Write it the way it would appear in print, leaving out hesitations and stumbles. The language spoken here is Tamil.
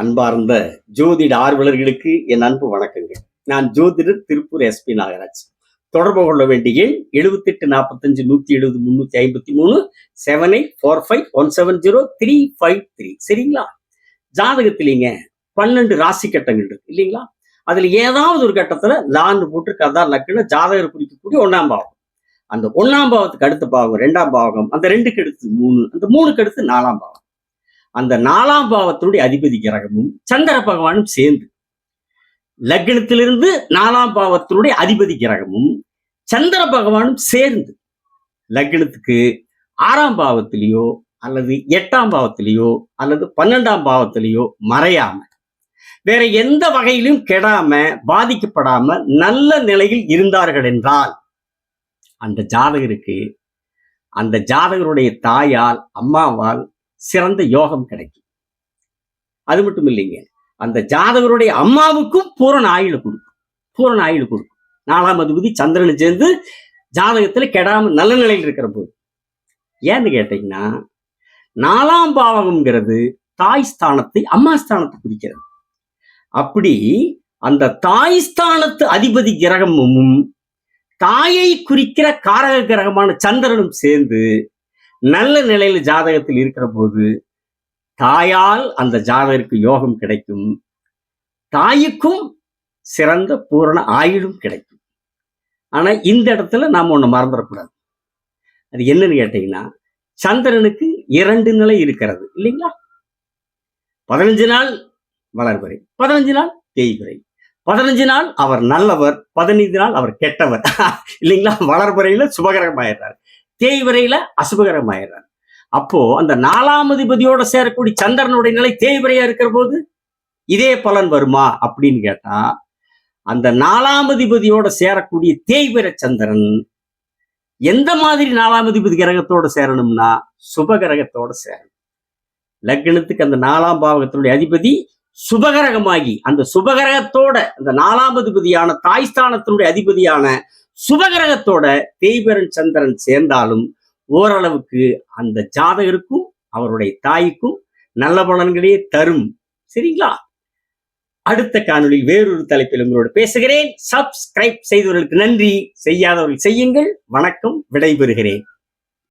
அன்பார்ந்த ஜோதிட ஆர்வலர்களுக்கு என் அன்பு வணக்கங்கள். நான் ஜோதிடர் திருப்பூர் SP நாகராஜ். தொடர்பு கொள்ள வேண்டிய எண் 7845 170 353 7845170353. சரிங்களா? ஜாதகத்திலீங்க 12 ராசி கட்டங்கள் இருக்கு இல்லைங்களா? அதுல ஏதாவது ஒரு கட்டத்துல லான்னு போட்டு கதா லக்குன்னு ஜாதகர் குறிக்கக்கூடிய 1ஆம் பாவம், அந்த 1ஆம் பாவத்துக்கு அடுத்த பாவம் 2ஆம் பாவம், அந்த 2க்கு அடுத்து 3, அந்த 3க்கு அடுத்து 4ஆம் பாவம். அந்த 4ஆம் பாவத்தினுடைய அதிபதி கிரகமும் சந்திர பகவானும் சேர்ந்து லக்னத்திலிருந்து 4ஆம் பாவத்தினுடைய அதிபதி கிரகமும் சந்திர பகவானும் சேர்ந்து லக்னத்துக்கு 6ஆம் பாவத்திலேயோ அல்லது 8ஆம் பாவத்திலேயோ அல்லது 12ஆம் பாவத்திலேயோ மறையாம வேற எந்த வகையிலும் கெடாம பாதிக்கப்படாம நல்ல நிலையில் இருந்தார்கள் என்றால் அந்த ஜாதகருக்கு அந்த ஜாதகருடைய தாயால் அம்மாவால் சிறந்த யோகம் கிடைக்கும். அது மட்டும் இல்லைங்க, அந்த ஜாதகருடைய அம்மாவுக்கும் பூரண ஆயுள் கொடுக்கும். 4ஆம் அதிபதி சந்திரன் சேர்ந்து ஜாதகத்துல கெடாம நல்ல நிலையில் இருக்கிற போது. ஏன்னு கேட்டீங்கன்னா, 4ஆம் பாவகம்ங்கிறது தாய் ஸ்தானத்தை அம்மா ஸ்தானத்தை குறிக்கிறது. அப்படி அந்த தாய் ஸ்தானத்து அதிபதி கிரகமும் தாயை குறிக்கிற காரக கிரகமான சந்திரனும் சேர்ந்து நல்ல நிலையில ஜாதகத்தில் இருக்கிற போது தாயால் அந்த ஜாதகருக்கு யோகம் கிடைக்கும், தாய்க்கும் சிறந்த பூரண ஆயுளும் கிடைக்கும். ஆனா இந்த இடத்துல நாம ஒண்ணு மறந்துடக்கூடாது. அது என்னன்னு கேட்டீங்கன்னா, சந்திரனுக்கு 2 நிலை இருக்கிறது இல்லைங்களா? 15 நாள் வளர்வரை, 15 நாள் தேய்வரை. 15 நாள் அவர் நல்லவர், 15 நாள் அவர் கெட்டவர் இல்லைங்களா? வளர்வரையில சுபகரம் ஆயிடுறாரு, தேய்வரையில அசுபகரம் ஆயிடுறாரு. அப்போ அந்த 4ஆம் அதிபதியோட சேரக்கூடிய சந்திரனுடைய நிலை தேய்வரையா இருக்கிற போது இதே பலன் வருமா அப்படின்னு கேட்டா, அந்த 4ஆம் அதிபதியோட சேரக்கூடிய தேய்வரை சந்திரன் எந்த மாதிரி 4ஆம் அதிபதி கிரகத்தோட சேரணும்னா சுபகிரகத்தோட சேரணும். லக்னத்துக்கு அந்த 4ஆம் பாவகத்தினுடைய அதிபதி சுபகிரகமாகி அந்த சுபகிரகத்தோட அந்த 4ஆம் அதிபதியான தாய்ஸ்தானத்தினுடைய அதிபதியான சுபகிரகத்தோட தேய்வரன் சந்திரன் சேர்ந்தாலும் ஓரளவுக்கு அந்த ஜாதகருக்கும் அவருடைய தாய்க்கும் நல்ல பலன்களே தரும். சரிங்களா? அடுத்த காணொலியில் வேறொரு தலைப்பில் உங்களோடு பேசுகிறேன். சப்ஸ்கிரைப் செய்தவர்களுக்கு நன்றி, செய்யாதவர்கள் செய்யுங்கள். வணக்கம், விடைபெறுகிறேன்.